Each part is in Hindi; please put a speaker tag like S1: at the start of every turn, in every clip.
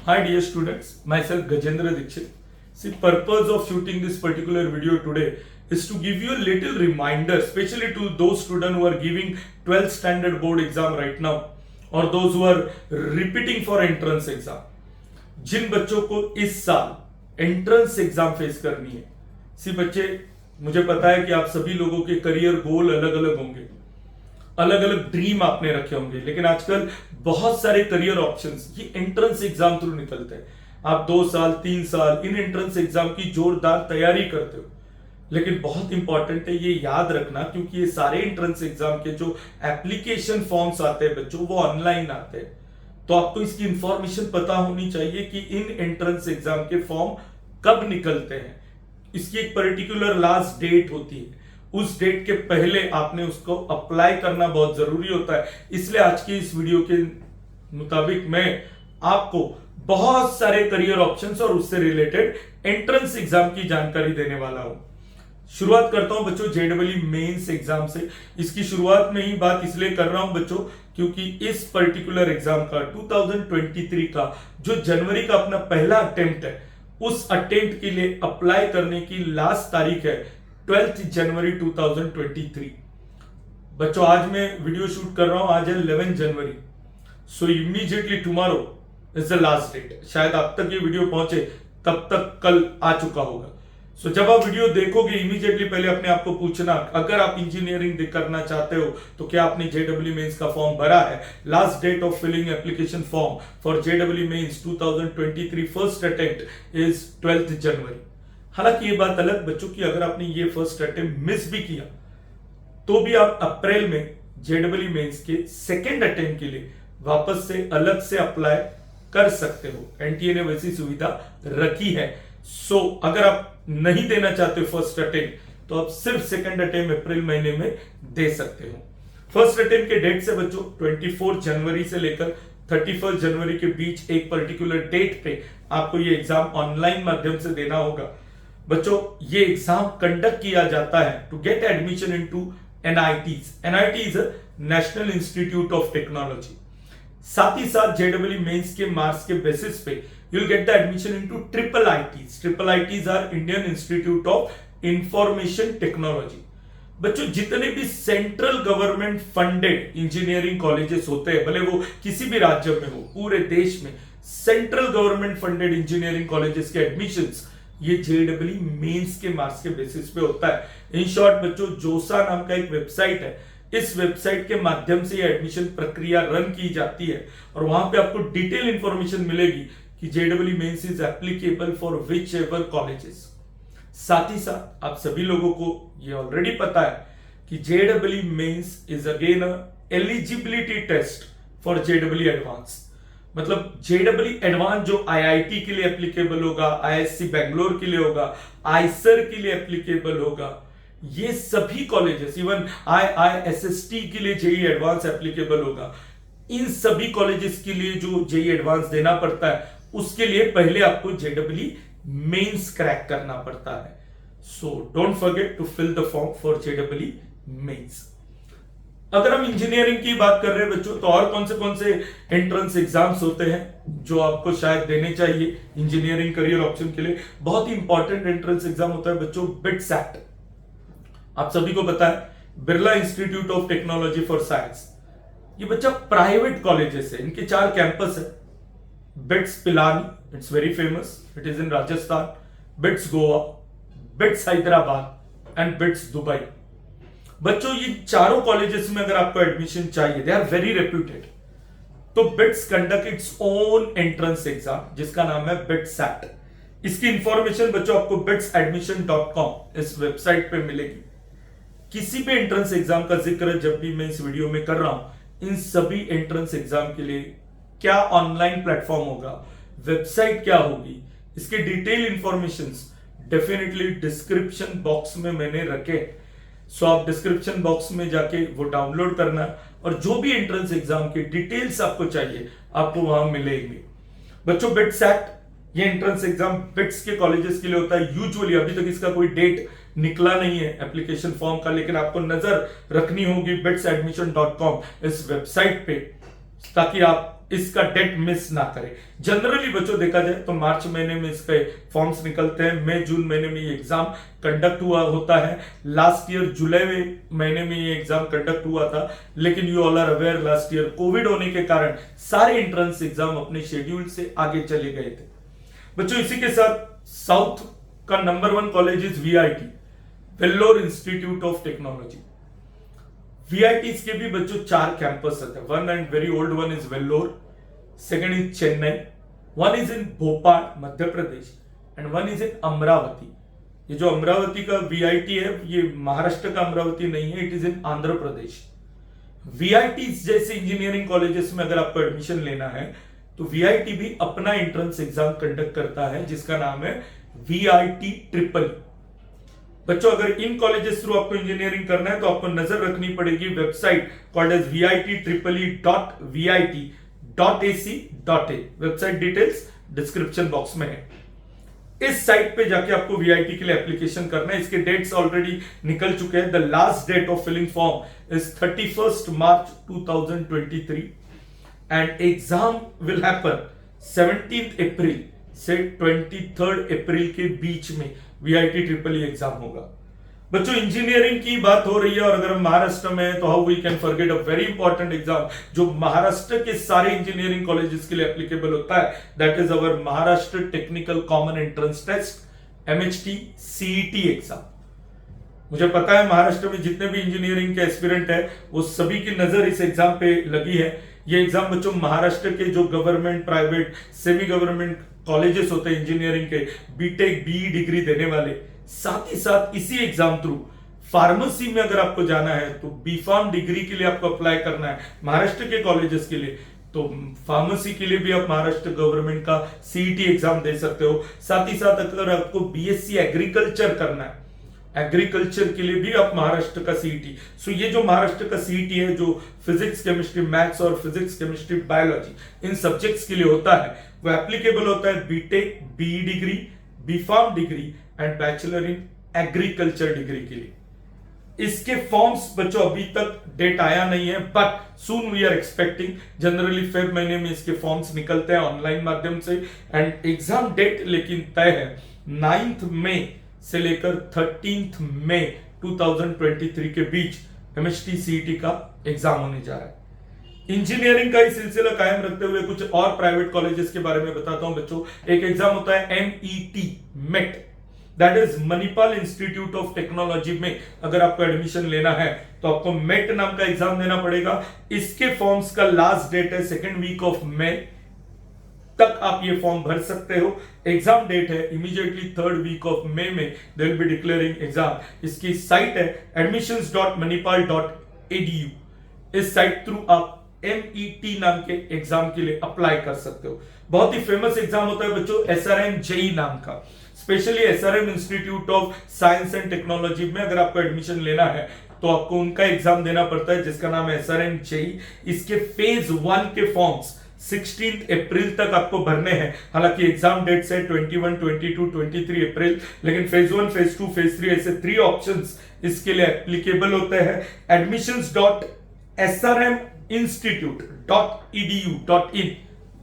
S1: Hi dear students, myself Gajendra Dixit. See, purpose of shooting this particular video today is to give you a little reminder, especially to those students who are giving 12th standard board exam right now or those who are repeating for entrance exam. जिन बच्चों को इस साल एंट्रेंस एग्जाम फेस करनी है, सी बच्चे, मुझे पता है कि आप सभी लोगों के करियर गोल अलग अलग होंगे, अलग अलग ड्रीम आपने रखे होंगे, लेकिन आजकल बहुत सारे करियर ऑप्शंस ये एंट्रेंस एग्जाम थ्रू निकलते हैं। आप 2 साल 3 साल इन एंट्रेंस एग्जाम की जोरदार तैयारी करते हो, लेकिन बहुत इंपॉर्टेंट है ये याद रखना, क्योंकि ये सारे एंट्रेंस एग्जाम के जो एप्लीकेशन फॉर्म्स आते हैं बच्चों, वो ऑनलाइन आते हैं। तो आपको इसकी इंफॉर्मेशन पता होनी चाहिए कि इन एंट्रेंस एग्जाम के फॉर्म कब निकलते हैं। इसकी एक पर्टिकुलर लास्ट डेट होती है, उस डेट के पहले आपने उसको अप्लाई करना बहुत जरूरी होता है। इसलिए आज की इस वीडियो के मुताबिक मैं आपको बहुत सारे करियर ऑप्शंस और उससे रिलेटेड एंट्रेंस एग्जाम की जानकारी देने वाला हूं। शुरुआत करता हूं बच्चों जेईई मेंस एग्जाम से। इसकी शुरुआत में ही बात इसलिए कर रहा हूं बच्चों, क्योंकि इस पर्टिकुलर एग्जाम का 2023 का जो जनवरी का अपना पहला अटेम्प्ट है, उस अटेम्प्ट के लिए अप्लाई करने की लास्ट तारीख है 12 जनवरी 2023। बच्चों आज मैं वीडियो शूट कर रहा हूं, आज है 11 जनवरी, so immediately tomorrow is the last date. शायद आप तक ये वीडियो पहुंचे तब तक कल आ चुका होगा। सो जब आप वीडियो देखोगे इमीडिएटली पहले अपने आप को पूछना, अगर आप इंजीनियरिंग करना चाहते हो तो क्या आपने जेईई मेंस का फॉर्म भरा है। Last date of filling application form for JEE Mains 2023 first attempt is 12 January. हालांकि ये बात अलग बच्चों की, अगर आपने ये फर्स्ट अटेम्प्ट मिस भी किया तो भी आप अप्रैल में जेईई मेंस के सेकेंड अटेम्प्ट के लिए वापस से अलग से अप्लाई कर सकते हो। एनटीए ने वैसी सुविधा रखी है। सो अगर आप नहीं देना चाहते फर्स्ट अटेम्प्ट तो आप सिर्फ सेकंड अटेम्प्ट अप्रैल महीने में दे सकते हो। फर्स्ट अटेम्प्ट के डेट से बच्चों 24 जनवरी से लेकर 31 जनवरी के बीच एक पर्टिकुलर डेट पे आपको ये एग्जाम ऑनलाइन माध्यम से देना होगा। बच्चों ये एग्जाम कंडक्ट किया जाता है to get admission into NITs. NIT is National Institute of Technology. साथ ही साथ जेईई मेंस के मार्क्स के बेसिस पे you will get the admission into triple ITs. Triple ITs are Indian Institute of Information Technology. बच्चों जितने भी central government funded engineering colleges होते हैं, भले वो किसी भी राज्य में हो, पूरे देश में central government funded engineering colleges के एडमिशंस ये जेईई मेंस के मार्क्स के बेसिस पे होता है। इन शॉर्ट बच्चों जोसा नाम का एक वेबसाइट है, इस वेबसाइट के माध्यम से ये एडमिशन प्रक्रिया रन की जाती है और वहां पे आपको डिटेल इंफॉर्मेशन मिलेगी कि JEE Mains is applicable for whichever colleges. साथ ही साथ आप सभी लोगों को ये ऑलरेडी पता है कि JEE Mains is again eligibility test for JEE advance. मतलब जेईई एडवांस जो आईआईटी के लिए एप्लीकेबल होगा, आईएससी बेंगलोर के लिए होगा, आईसर के लिए एप्लीकेबल होगा, ये सभी कॉलेजेस, इवन आईआईएसएसटी के लिए जेईई एडवांस एप्लीकेबल होगा। इन सभी कॉलेजेस के लिए जो जेईई एडवांस देना पड़ता है, उसके लिए पहले आपको जेईई मेंस क्रैक करना पड़ता है। So don't forget to fill the form for JEE Mains. अगर हम इंजीनियरिंग की बात कर रहे हैं बच्चों, तो और कौन से एंट्रेंस एग्जाम्स होते हैं जो आपको शायद देने चाहिए इंजीनियरिंग करियर ऑप्शन के लिए। बहुत ही इंपॉर्टेंट एंट्रेंस एग्जाम होता है बच्चों बिट्सैट। आप सभी को पता है Birla institute of technology for science, ये बच्चा प्राइवेट कॉलेजेस है, इनके 4 कैंपस है। Bits Pilani, it's very famous, it is in Rajasthan, bits Goa, bits Hyderabad and bits Dubai. बच्चों ये चारों कॉलेजेस में अगर आपको एडमिशन चाहिए, दे आर वेरी रेप्यूटेड, तो bits conduct its own entrance exam जिसका नाम है बिट्सैट। इसकी इंफॉर्मेशन बच्चों आपको bitsadmission.com इस वेबसाइट पे मिलेगी। किसी भी एंट्रेंस एग्जाम का जिक्र जब भी मैं इस वीडियो में कर रहा हूं, इन सभी एंट्रेंस एग्जाम के लिए क्या ऑनलाइन प्लेटफॉर्म होगा, वेबसाइट क्या होगी, इसके detail informations definitely description box में मैंने रखे। सो आप डिस्क्रिप्शन बॉक्स में जाके वो डाउनलोड करना, और जो भी एंट्रेंस एग्जाम के डिटेल्स आपको चाहिए आपको वहां मिलेंगे। बच्चों बिट्सैट ये एंट्रेंस एग्जाम बिट्स के कॉलेजेस के लिए होता है। यूजुअली अभी तक इसका कोई डेट निकला नहीं है एप्लीकेशन फॉर्म का, लेकिन आपको नजर रखनी होगी bitsadmission.com इस वेबसाइट पे, ताकि आप इसका डेट मिस ना करें। जनरली बच्चों देखा जाए तो मार्च महीने में इसके फॉर्म्स निकलते हैं, मई जून महीने में ये एग्जाम कंडक्ट हुआ होता है। लास्ट ईयर जुलाई महीने में ये एग्जाम कंडक्ट हुआ था, लेकिन you all are aware last year covid होने के कारण सारे एंट्रेंस एग्जाम अपने शेड्यूल से आगे चले गए थे। बच्चों इसी के साथ साउथ का number 1 college is VIT, Vellore institute of technology. VITs के भी बच्चों 4 कैंपस होते हैं। One and very old one is Vellore, second is Chennai, one is in Bhopal Madhya Pradesh and one is in Amravati. ये जो अमरावती का VIT है ये महाराष्ट्र का अमरावती नहीं है, it is in Andhra Pradesh. VITs जैसे इंजीनियरिंग कॉलेजेस में अगर आपको एडमिशन लेना है तो VIT भी अपना एंट्रेंस एग्जाम कंडक्ट करता है जिसका नाम है VIT ट्रिपल। बच्चों अगर इन कॉलेजेस थ्रू आपको इंजीनियरिंग करना है तो आपको नजर रखनी पड़ेगी website called as VIT.VIT.AC.in। Website details description box में है। इस साइट पे जाके आपको VIT के लिए एप्लीकेशन करना है। इसके डेट्स ऑलरेडी निकल चुके हैं। The last date of filling form is 31 March 2023 and exam will happen 17 April से 23 अप्रैल के बीच में VIT ट्रिपल एग्जाम होगा। बच्चों इंजीनियरिंग की बात हो रही है और अगर हम महाराष्ट्र में हैं तो how we can forget a very important exam जो महाराष्ट्र के सारे इंजीनियरिंग कॉलेजेस के लिए एप्लीकेबल होता है, that is our Maharashtra technical common entrance test MHT CET exam. मुझे पता है महाराष्ट्र में जितने भी इंजीनियरिंग के एस्पिरेंट है वो सभी की नजर इस एग्जाम पे लगी है। ये एग्जाम बच्चों महाराष्ट्र के जो government private semi government colleges होते हैं इंजीनियरिंग के, बीटेक BE डिग्री देने वाले, साथ ही साथ इसी एग्जाम थ्रू फार्मेसी में अगर आपको जाना है तो B.Pharm डिग्री के लिए आपको अप्लाई करना है महाराष्ट्र के कॉलेजेस के लिए, तो फार्मेसी के लिए भी आप महाराष्ट्र गवर्नमेंट का CET एग्जाम दे सकते हो। साथ ही साथ अगर आपको BSc एग्रीकल्चर करना है, एग्रीकल्चर के लिए भी आप महाराष्ट्र का CET। सो ये जो महाराष्ट्र का CET है जो फिजिक्स केमिस्ट्री मैथ्स और फिजिक्स केमिस्ट्री बायोलॉजी इन सब्जेक्ट्स के लिए होता है वो एप्लीकेबल होता है BTech BE degree, B.Pharm degree and bachelor in agriculture degree के लिए। इसके फॉर्म्स बच्चों अभी तक डेट आया नहीं है but soon we are expecting. Generally Feb महीने में इसके फॉर्म्स निकलते हैं ऑनलाइन माध्यम से एंड एग्जाम डेट लेकिन तय है 9 मई से लेकर 13 मई 2023 के बीच MHT CET का एग्जाम होने जा रहा है। इंजीनियरिंग का ही सिलसिला कायम रखते हुए कुछ और प्राइवेट कॉलेजेस के बारे में बताता हूं बच्चों। एक एग्जाम होता है MET, that is Manipal institute of technology में अगर आपको एडमिशन लेना है तो आपको MET नाम का एग्जाम देना पड़ेगा। इसके फॉर्म्स का लास्ट डेट है 2nd वीक ऑफ मई तक आप ये फॉर्म भर सकते हो। एग्जाम डेट है इमीडिएटली 3rd वीक ऑफ मई में they will be declaring exam. इसकी साइट है admissions.manipal.edu। इस साइट थ्रू आप MET नाम के एग्जाम के लिए अप्लाई कर सकते हो। बहुत ही फेमस एग्जाम होता है बच्चों SRM JEE नाम का, specially SRM institute of science and technology में अगर आपको एडमिशन लेना है तो आपको उनका एग्जाम देना पड़ता है जिसका नाम है SRM JEE। इसके फेज 1 के फॉर्म्स 16 अप्रैल तक आपको भरने हैं। हालांकि एग्जाम डेट्स है 21, 22, 23 अप्रैल, लेकिन फेज 1, फेज 2, फेज 3 ऐसे 3 ऑप्शंस इसके लिए एप्लीकेबल होते हैं। admissions.srminstitute.edu.in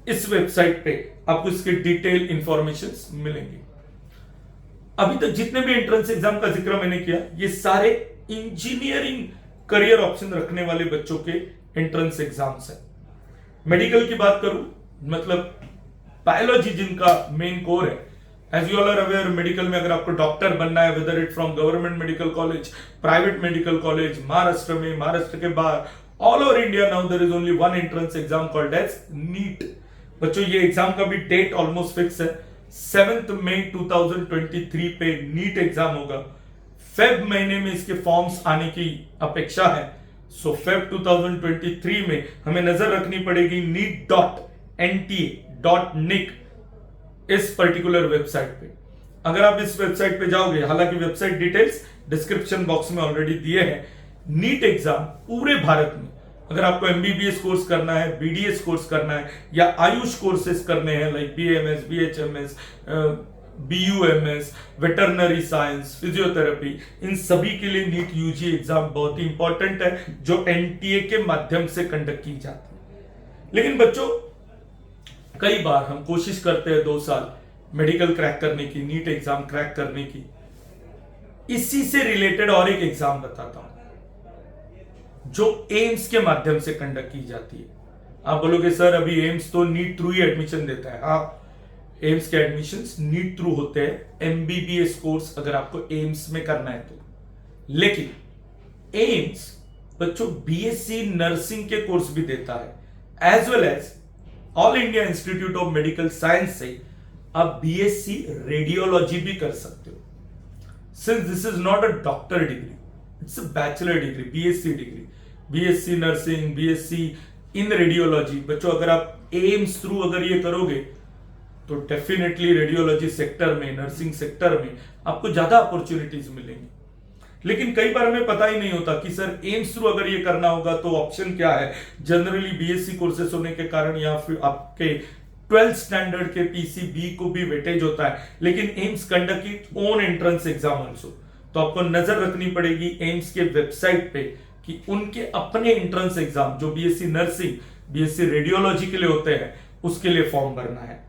S1: इस वेबसाइट पे आपको इसके डिटेल इंफॉर्मेशंस मिलेंगे। अभी तक जितने भी एंट्रेंस एग्जाम का जिक्र मैंने किया ये सारे इंजीनियरिंग करियर ऑप्शन रखने वाले बच्चों के एंट्रेंस एग्जाम्स हैं। मेडिकल की बात करूं मतलब बायोलॉजी जिनका मेन कोर है, as you all are aware medical में अगर आपको डॉक्टर बनना है whether it from government medical college, private medical college, Maharashtra में, महाराष्ट्र के बाहर, all over India now there is only one entrance exam called as NEET. बच्चों ये एग्जाम का भी डेट ऑलमोस्ट फिक्स है, 7 मई 2023 पे नीट एग्जाम होगा। फेब महीने में इसके फॉर्म्स आने की अपेक्षा है। सो फेब 2023 में हमें नजर रखनी पड़ेगी neet.nta.nic इस पर्टिकुलर वेबसाइट पे। अगर आप इस वेबसाइट पे जाओगे, हालांकि वेबसाइट डिटेल्स डिस्क्रिप्शन बॉक्स में ऑलरेडी दिए हैं। नीट एग्जाम पूरे भारत में अगर आपको MBBS कोर्स करना है, BDS कोर्स करना है या आयुष कोर्सेज करने हैं like BAMS, BHMS, BUMS, veterinary science, physiotherapy, इन सभी के लिए नीट UG एग्जाम बहुत ही इंपॉर्टेंट है जो NTA के माध्यम से कंडक्ट की जाती है। लेकिन बच्चों कई बार हम कोशिश करते हैं 2 साल मेडिकल क्रैक करने की, नीट एग्जाम क्रैक करने की। इसी से रिलेटेड और एक एग्जाम बताता हूं जो एम्स के माध्यम से कंडक्ट की जाती है। आप बोलोगे सर अभी एम्स तो नीट थ्रू ही एडमिशन देता है। हाँ, एम्स के एडमिशंस नीट थ्रू होते हैं, एमबीबीएस कोर्स अगर आपको एम्स में करना है तो। लेकिन एम्स बच्चों बीएससी नर्सिंग के कोर्स भी देता है, as well as All India Institute of Medical Science से आप बीएससी रेडियोलॉजी भी कर सकते हो। Since this is not a doctor degree, it's a bachelor degree, BSc degree, BSc nursing, BSc in radiology. बच्चों अगर आप एम्स थ्रू अगर ये करोगे तो डेफिनेटली रेडियोलॉजी सेक्टर में, नर्सिंग सेक्टर में आपको ज्यादा अपॉर्चुनिटीज मिलेंगी। लेकिन कई बार हमें पता ही नहीं होता कि सर एम्स थ्रू अगर ये करना होगा तो ऑप्शन क्या है। जनरली बीएससी कोर्सेस होने के कारण या फिर आपके 12th स्टैंडर्ड के पीसीबी को भी वेटेज होता है, लेकिन AIIMS conduct it own entrance exam also. तो आपको नजर रखनी पड़ेगी एम्स के वेबसाइट पे कि उनके अपने एंट्रेंस एग्जाम जो बीएससी नर्सिंग, बीएससी रेडियोलॉजी के लिए होते हैं उसके लिए फॉर्म भरना है।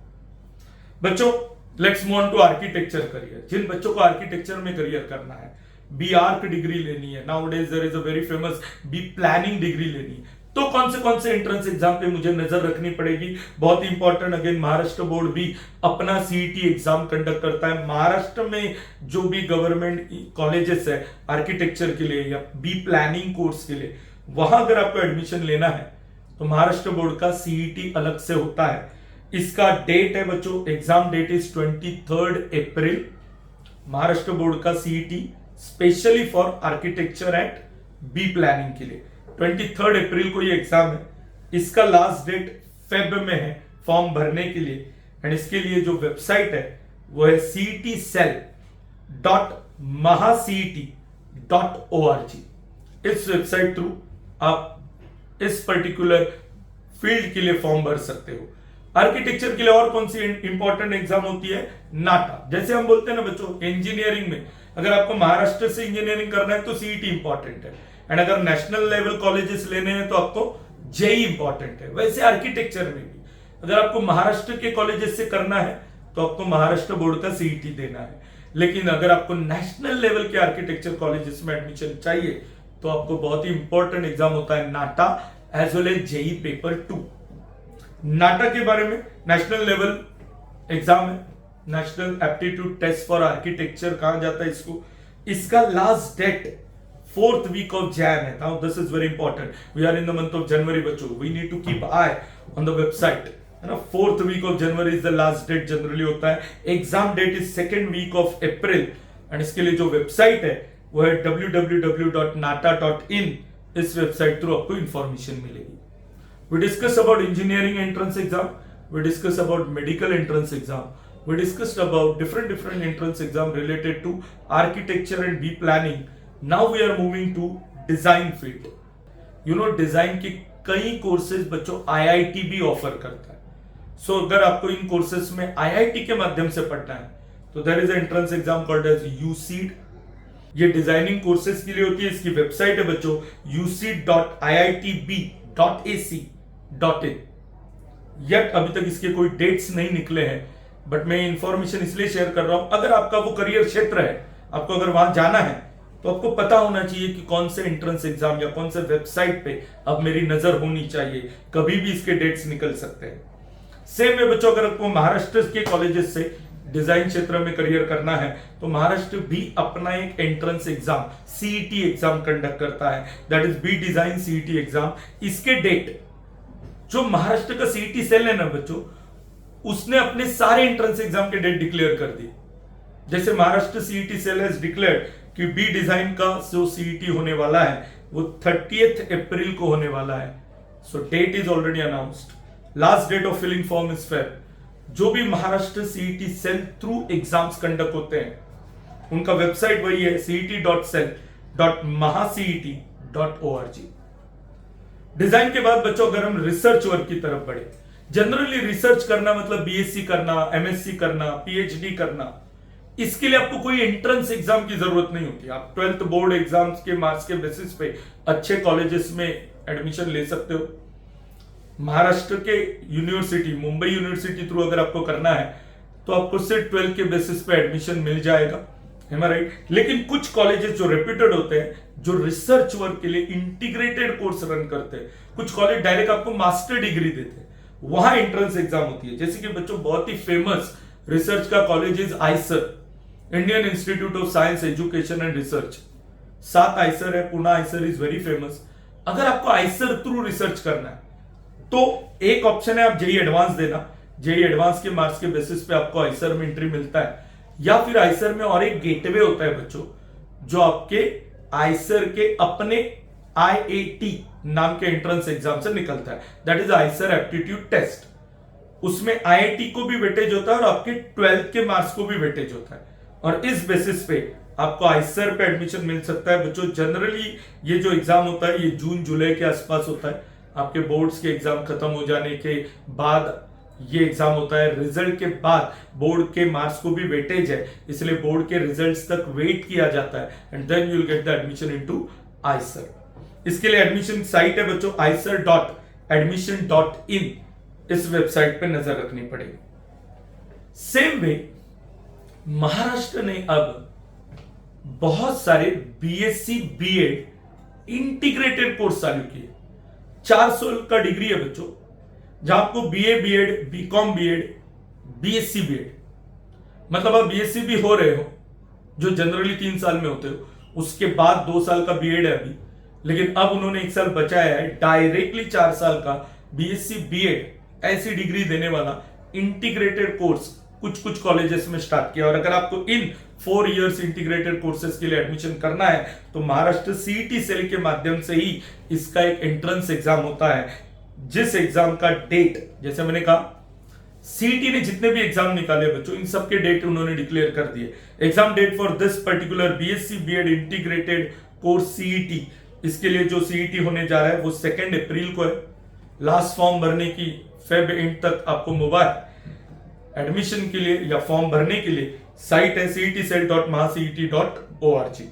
S1: बच्चों let's move on to architecture career. जिन बच्चों को आर्किटेक्चर में करियर करना है, बी आर्क डिग्री लेनी है, nowadays there is a very famous B planning degree लेनी है, तो कौन से एंट्रेंस एग्जाम पे मुझे नजर रखनी पड़ेगी। बहुत इंपॉर्टेंट, अगेन महाराष्ट्र बोर्ड भी अपना सीईटी एग्जाम कंडक्ट करता है। महाराष्ट्र में जो भी गवर्नमेंट कॉलेजेस है आर्किटेक्चर के लिए या बी प्लानिंग कोर्स के लिए, वहां अगर आपको एडमिशन लेना है तो महाराष्ट्र बोर्ड का सीईटी अलग से होता है। इसका डेट है बच्चों, exam date is 23 April. Maharashtra board का CET specially for architecture and B planning के लिए 23 अप्रैल को ये एग्जाम है। इसका लास्ट डेट फेब में है फॉर्म भरने के लिए। एंड इसके लिए जो वेबसाइट है वो है ctcell.mahacet.org। इस वेबसाइट थ्रू आप इस पर्टिकुलर फील्ड के लिए फॉर्म भर सकते हो। आर्किटेक्चर के लिए और कौन सी इंपॉर्टेंट एग्जाम होती है, नाटा। जैसे हम बोलते हैं ना बच्चों इंजीनियरिंग में, अगर आपको महाराष्ट्र से इंजीनियरिंग करना है तो सीईटी इंपॉर्टेंट है, एंड अगर नेशनल लेवल कॉलेजेस लेने हैं तो आपको जेई इंपॉर्टेंट है। वैसे आर्किटेक्चर में भी अगर आपको महाराष्ट्र के कॉलेजेस से करना है तो आपको महाराष्ट्र बोर्ड का सीईटी देना है। लेकिन अगर आपको नेशनल लेवल के आर्किटेक्चर कॉलेजेस में एडमिशन चाहिए तो आपको बहुत ही इंपॉर्टेंट एग्जाम होता है NATA as well as JEE paper 2। NATA के बारे में नाशनल लेवल एग्जाम है, national aptitude test for architecture कहा जाता है इसको। इसका last date 4th week of Jan है। Now this is very important. We are in the month of January बच्चों। We need to keep eye on the website, है ना। 4th week of January is the last date generally होता है। Exam date is 2nd week of April and इसके लिए जो वेबसाइट है वो है www.nata.in। इस वेबसाइट थ्रू आपको इंफॉर्मेशन मिलेगी। We discussed about engineering entrance exam, we discussed about medical entrance exam, we discussed about different entrance exam related to architecture and B planning. Now we are moving to design field. You know design के कई कोर्सेज बच्चों IIT भी ऑफर करता है। सो अगर आपको इन कोर्सेज में IIT के माध्यम से पढ़ना है तो there is entrance exam called as UCEED। ये डिजाइनिंग कोर्सेज के लिए होती है। इसकी वेबसाइट है बच्चों uceed.iitb.ac.in। यट अभी तक इसके कोई डेट्स नहीं निकले हैं, बट मैं इंफॉर्मेशन इसलिए शेयर कर रहा हूं, अगर आपका वो करियर क्षेत्र है, आपको अगर वहां जाना है तो आपको पता होना चाहिए कि कौन से एंट्रेंस एग्जाम या कौन से वेबसाइट पे अब मेरी नजर होनी चाहिए। कभी भी इसके डेट्स निकल सकते हैं। सेम में बच्चों अगर आपको महाराष्ट्र के कॉलेजेस से डिजाइन क्षेत्र में करियर करना है तो महाराष्ट्र भी अपना एक entrance exam CET exam conduct करता है, that is B design CET exam. इसके डेट जो महाराष्ट्र का सीईटी सेल है ना बच्चों, उसने अपने सारे एंट्रेंस एग्जाम के डेट डिक्लेयर कर दी। जैसे Maharashtra CET cell has declared कि बी डिजाइन का जो सीईटी होने वाला है वो 30th अप्रैल को होने वाला है। So date is already announced. Last date of filling form is Feb. जो भी Maharashtra CET cell through exams conduct होते हैं उनका वेबसाइट वही है cet.cell.mahacet.org। डिजाइन के बाद बच्चों अगर हम रिसर्च वर्क की तरफ बढ़े, जनरली रिसर्च करना मतलब बीएससी करना, एमएससी करना, पीएचडी करना, इसके लिए आपको कोई एंट्रेंस एग्जाम की जरूरत नहीं होती। आप 12th बोर्ड एग्जाम्स के मार्क्स के बेसिस पे अच्छे कॉलेजेस में एडमिशन ले सकते हो। महाराष्ट्र के यूनिवर्सिटी, मुंबई यूनिवर्सिटी थ्रू अगर आपको करना है तो आपको सिर्फ 12 के बेसिस पे एडमिशन मिल जाएगा, है ना, राइट। लेकिन कुछ कॉलेजेस जो रेप्यूटेड होते हैं, जो रिसर्च वर्क के लिए इंटीग्रेटेड कोर्स रन करते हैं, कुछ कॉलेज डायरेक्ट आपको मास्टर डिग्री देते हैं, वहां एंट्रेंस एग्जाम होती है। जैसे कि बच्चों बहुत ही फेमस रिसर्च का college is IISER, Indian Institute of Science Education and Research. 7 IISER है, Pune IISER is very famous. अगर आपको आईसर थ्रू रिसर्च करना है तो एक ऑप्शन है आप जेई एडवांस देना, जेई एडवांस के मार्क्स के बेसिस पे आपको आईसर में एंट्री मिलता है, या फिर आईसर में और एक गेटवे होता है बच्चों, जो आपके आईसर के अपने IAT नाम के एंट्रेंस एग्जाम से निकलता है, that is IISER aptitude test. उसमें IIT को भी वेटेज होता है और आपके 12th के मार्क्स को भी वेटेज होता है, और इस बेसिस पे आपको आईसर पे एडमिशन मिल सकता है बच्चों। जनरली ये जो एग्जाम होता है ये जून जुलाई के आसपास होता है, आपके बोर्ड्स के एग्जाम खत्म हो जाने के बाद ये एग्जाम होता है। रिजल्ट के बाद बोर्ड के मार्क्स को भी वेटेज है, इसलिए बोर्ड के रिजल्ट्स तक वेट किया जाता है, and then you will get the admission into IISER. इसके लिए एडमिशन साइट है बच्चों icer.admission.in, इस वेबसाइट पे नजर रखनी पड़ेगी। सेम वे महाराष्ट्र ने अब बहुत सारे BSc BEd इंटीग्रेटेड कोर्स चालू किए। 4 साल का डिग्री है बच्चों, जहां आपको BA BEd, BCom BEd, BSc BEd, मतलब आप BSc भी हो रहे हो जो जनरली 3 साल में होते हो, उसके बाद 2 साल का BEd है अभी, लेकिन अब उन्होंने 1 साल बचाया है, डायरेक्टली 4 साल का BSc BEd ऐसी डिग्री देने वाला इंटीग्रेटेड कोर्स कुछ कॉलेजेस में स्टार्ट किया। और अगर आपको इन 4 इयर्स इंटीग्रेटेड कोर्सेज के लिए एडमिशन करना है तो महाराष्ट्र CET सेल के माध्यम से ही इसका एक एंट्रेंस एग्जाम होता है, जिस एग्जाम का डेट, जैसे मैंने कहा CET ने जितने भी एग्जाम निकाले बच्चों, इन सबके डेट उन्होंने डिक्लेयर कर दिए। Exam date for this particular BSc BEd integrated course CET, इसके लिए जो CET होने जा रहा है वो 2 अप्रैल को है। लास्ट फॉर्म भरने की फेब एंड तक आपको मोबाइल एडमिशन के लिए या फॉर्म भरने के लिए साइट है cetcell.mahacet.org।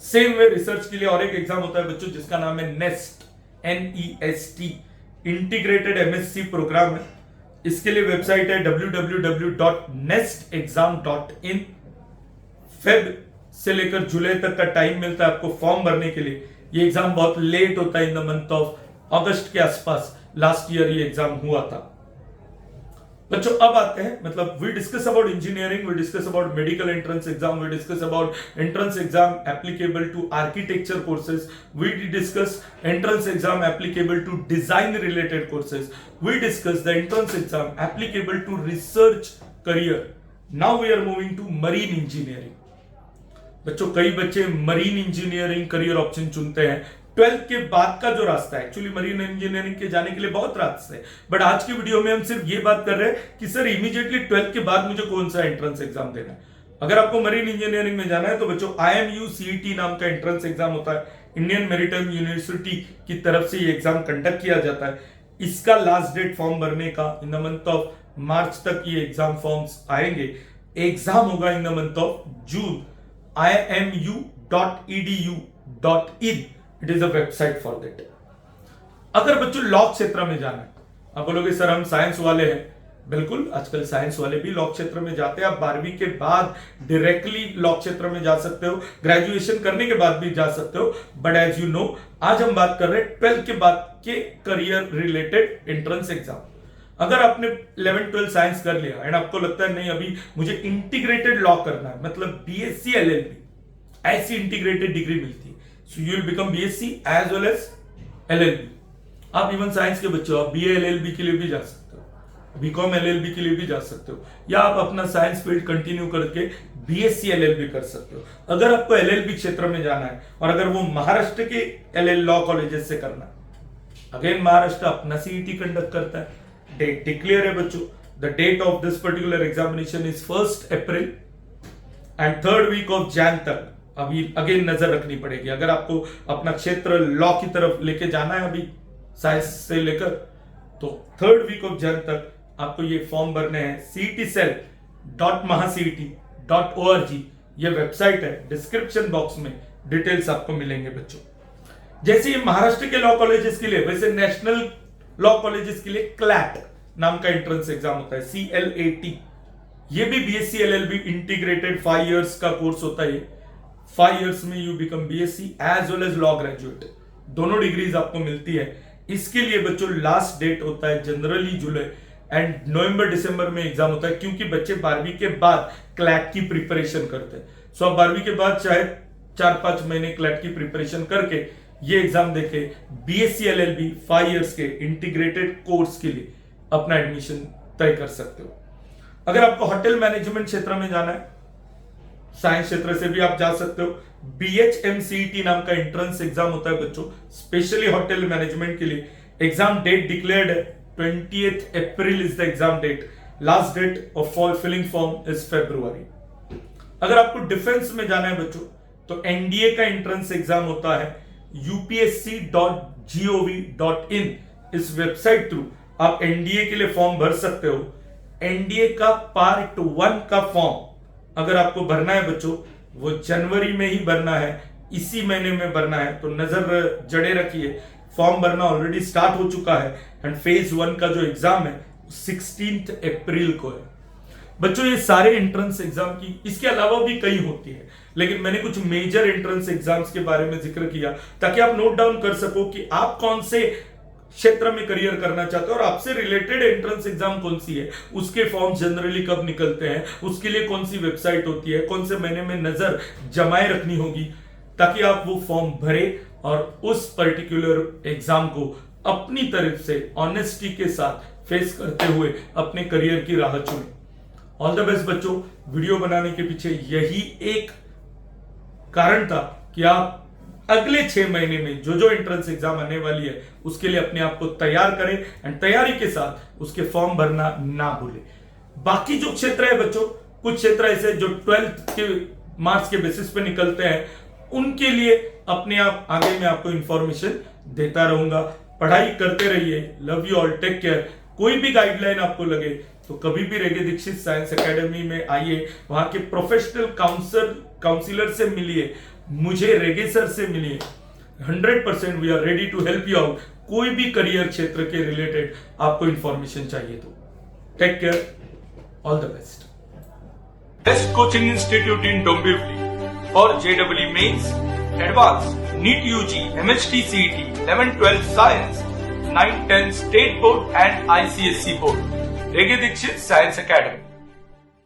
S1: सेम वे रिसर्च के लिए और एक एग्जाम होता है बच्चों जिसका नाम है NEST, NEST, integrated MSc programme है। इसके लिए वेबसाइट है www.nestexam.in। फेब से लेकर जुलाई तक का टाइम मिलता है आपको फॉर्म भरने के लिए। ये एग्जाम बहुत लेट होता है, इन द मंथ ऑफ अगस्त के आसपास लास्ट ईयर ये एग्जाम हुआ था बच्चों। अब आते हैं, मतलब we discuss about engineering, we discuss about medical entrance exam, we discuss about entrance exam applicable to architecture courses, we discuss entrance exam applicable to design related courses, we discuss the entrance exam applicable to research career. Now we are moving to marine engineering. बच्चों कई बच्चे मरीन इंजीनियरिंग करियर ऑप्शन चुनते हैं 12th के बाद का जो रास्ता है। एक्चुअली मरीन इंजीनियरिंग के जाने के लिए बहुत रास्ते हैं, बट आज की वीडियो में हम सिर्फ ये बात कर रहे हैं कि सर इमीडिएटली 12th के बाद मुझे कौन सा एंट्रेंस एग्जाम देना है। अगर आपको मरीन इंजीनियरिंग में जाना है तो बच्चों IMU CET नाम का एंट्रेंस एग्जाम होता है, इंडियन मैरीटाइम यूनिवर्सिटी की तरफ से ये एग्जाम कंडक्ट किया जाता है। इसका लास्ट डेट फॉर्म भरने का in the month of March तक ये एग्जाम फॉर्म्स आएंगे। एग्जाम होगा in the month of June. imu.edu.in, it is a website for that. अगर बच्चों लॉ क्षेत्र में जाना है, आप बोलोगे सर हम साइंस वाले हैं, बिल्कुल आजकल साइंस वाले भी लॉ क्षेत्र में जाते हैं। आप 12वीं के बाद डायरेक्टली लॉ क्षेत्र में जा सकते हो, ग्रेजुएशन करने के बाद भी जा सकते हो, बट एज यू नो आज हम बात कर रहे हैं 12th के बाद के करियर रिलेटेड एंट्रेंस एग्जाम। अगर आपने 11th 12th साइंस कर लिया एंड आपको लगता है नहीं अभी मुझे इंटीग्रेटेड लॉ करना है, मतलब BSc LLB ऐसी इंटीग्रेटेड डिग्री मिलती है, so you will become BSc as well as LLB। आप इवन साइंस के बच्चे हो, आप BA LLB के लिए भी जा सकते हो, BCom LLB के लिए भी जा सकते हो, या आप अपना साइंस फील्ड कंटिन्यू करके BSc LLB कर सकते हो। अगर आपको LLB क्षेत्र में जाना है और अगर वो महाराष्ट्र के LL लॉ कॉलेजेस से करना है, अगेन महाराष्ट्र अपना CET कंडक्ट करता है। डेट डिक्लेयर है बच्चों, the date of this particular examination is 1 April and 3rd week of Jan तक अभी अगेन नजर रखनी पड़ेगी। अगर आपको अपना क्षेत्र लॉ की तरफ लेके जाना है अभी साइंस से लेकर, तो 3rd वीक ऑफ जैन तक आपको ये फॉर्म भरने हैं। cetcell.mahacet.org ये वेबसाइट है, डिस्क्रिप्शन बॉक्स में डिटेल्स आपको मिलेंगे बच्चों। जैसे ये महाराष्ट्र के लॉ कॉलेजेस के लिए, वैसे नेशनल लॉ कॉलेजेस के लिए क्लैट नाम का एंट्रेंस एग्जाम होता है, CLAT। ये भी BSc LLB इंटीग्रेटेड 5 इयर्स का कोर्स होता है। 5 इयर्स में you become BSc as well as law graduate, दोनों डिग्रीज आपको मिलती है। इसके लिए बच्चों लास्ट डेट होता है जनरली जुलाई एंड नवंबर दिसंबर में एग्जाम होता है, क्योंकि बच्चे 12वीं के बाद क्लैट की प्रिपरेशन करते हैं। सो आप 12वीं के बाद चाहे 4-5 महीने क्लैट की प्रिपरेशन करके ये एग्जाम देके BSc LLB 5 इयर्स के इंटीग्रेटेड कोर्स के लिए अपना एडमिशन तय कर सकते हो। अगर आपको होटल मैनेजमेंट क्षेत्र में जाना है, साइंस क्षेत्र से भी आप जा सकते हो। BHMCET नाम का एंट्रेंस एग्जाम होता है बच्चों, स्पेशली होटल मैनेजमेंट के लिए। एग्जाम डेट डिक्लेयर्ड है 20th April is the exam date. Last date of filling form is February। अगर आपको डिफेंस में जाना है बच्चों तो NDA का एंट्रेंस एग्जाम होता है upsc.gov.in। इस वेबसाइट थ्रू आप NDA के लिए फॉर्म भर सकते हो। NDA का पार्ट 1 का फॉर्म अगर आपको भरना है बच्चों, वो जनवरी में ही भरना है, इसी महीने में भरना है, तो नजर जड़े रखिए। फॉर्म भरना ऑलरेडी स्टार्ट हो चुका है एंड फेज 1 का जो एग्जाम है 16 अप्रैल को है बच्चों। ये सारे एंट्रेंस एग्जाम की, इसके अलावा भी कई होती है, लेकिन मैंने कुछ मेजर एंट्रेंस एग्जाम्स के बारे में जिक्र किया ताकि आप नोट डाउन कर सको कि आप कौन से क्षेत्र में करियर करना चाहते हो और आपसे रिलेटेड एंट्रेंस एग्जाम कौन सी है, उसके फॉर्म जनरली कब निकलते हैं, उसके लिए कौन सी वेबसाइट होती है, कौन से महीने में नजर जमाए रखनी होगी, ताकि आप वो फॉर्म भरे और उस पर्टिकुलर एग्जाम को अपनी तरफ से ऑनेस्टी के साथ फेस करते हुए अपने करियर की राह चुने। ऑल द बेस्ट बच्चों। वीडियो बनाने के पीछे यही एक कारण था कि आप अगले 6 महीने में जो जो एंट्रेंस एग्जाम आने वाली है उसके लिए अपने आप को तैयार करें एंड तैयारी के साथ उसके फॉर्म भरना ना भूलें। बाकी जो क्षेत्र है बच्चों, कुछ क्षेत्र ऐसे जो 12th के मार्क्स के बेसिस पे निकलते हैं, उनके लिए अपने आप आगे मैं आपको इंफॉर्मेशन देता रहूंगा। पढ़ाई करते रहिए। Love you all, take care. कोई भी गाइडलाइन आपको लगे तो कभी भी रेगे दीक्षित साइंस एकेडमी में आइए, वहां के प्रोफेशनल काउंसलर से मिलिए, मुझे रेगे सर से मिलिए। 100% we are ready to help you out. कोई भी करियर क्षेत्र के रिलेटेड आपको इंफॉर्मेशन चाहिए तो take care, all the best. Best coaching institute in Dombivli for JEE Mains, advance, NEET UG, MHT CET, 11-12 science, 9-10 state board and ICSE board. Rege Dikshit science academy.